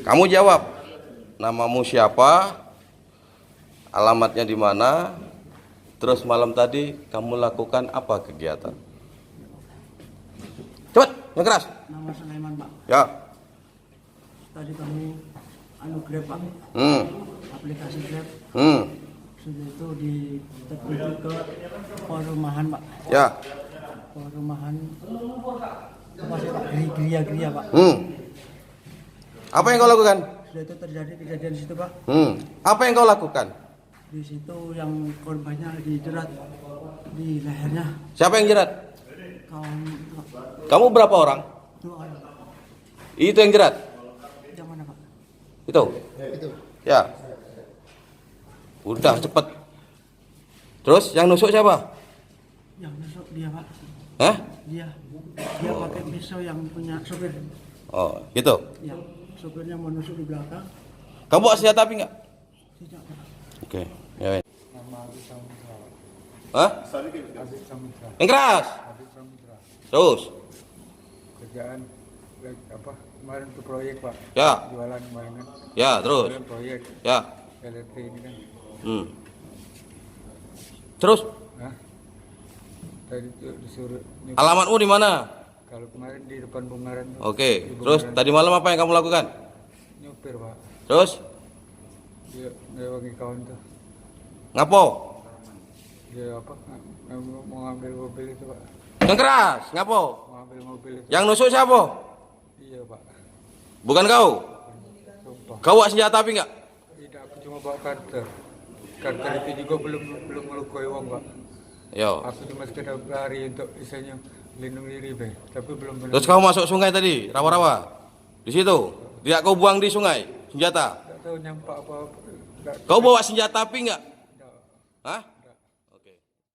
Kamu jawab, namamu siapa, alamatnya di mana, terus malam tadi kamu lakukan apa kegiatan? Cepat, yang keras. Nama Sulaiman, Pak. Ya. Tadi kami Grab, Pak. Aplikasi Grab. Sudah itu dituju ke perumahan, Pak. Ya. Perumahan apa sih, Pak? Geria, Pak. Apa yang kau lakukan? Sudah itu terjadi kejadian di situ, Pak. Apa yang kau lakukan? Di situ yang korbannya dijerat di lehernya. Siapa yang jerat? Kawan, Pak. Kamu berapa orang? 2 orang, Pak. Itu yang jerat? Yang mana, Pak? Itu? Ya. Udah cepet. Terus yang nusuk siapa? Yang nusuk dia, Pak. Hah? Dia pakai pisau yang punya sopir. Oh, gitu. Ya, sopirnya menusuk di belakang. Kamu bawa senjata api nggak? Tidak, Pak. Oke. Ya. Nama Aziz Samudra. Hah? Aziz Samudra. Yang keras. Aziz Samudra. Terus. Kerjaan apa? Kemarin ke proyek, Pak. Ya. Jualan kemarin kan. Ya, terus. Kemarin proyek Ya. LRT ini kan. Terus. Hah? Tadi tuh disuruh nyupir. Alamatmu di mana? Kalau kemarin di depan Bungaran tuh. Oke. Di Terus Bungaran. tadi malam apa yang kamu lakukan? Nyupir, Pak. Terus Dia ngewangi kawan tuh. ngapo? Dia apa? Mau ngambil mobil itu, Pak. Yang keras. Ngapo? Mau ngambil mobil itu. Yang nusuk siapa? Iya, Pak. Bukan kau. Sumpah. Kau bawa senjata api nggak? Tidak, aku cuma bawa karter. Karter itu juga belum melukai uang, Pak. Yo. Aku cuma sekedar lari untuk misalnya lindung diri, Be. Tapi belum benar. Terus kau masuk sungai tadi, rawa-rawa. Di situ. Tidak kau buang di sungai senjata. Tidak tahu nyampak apa. Kau bawa senjata api nggak? Tidak. Hah?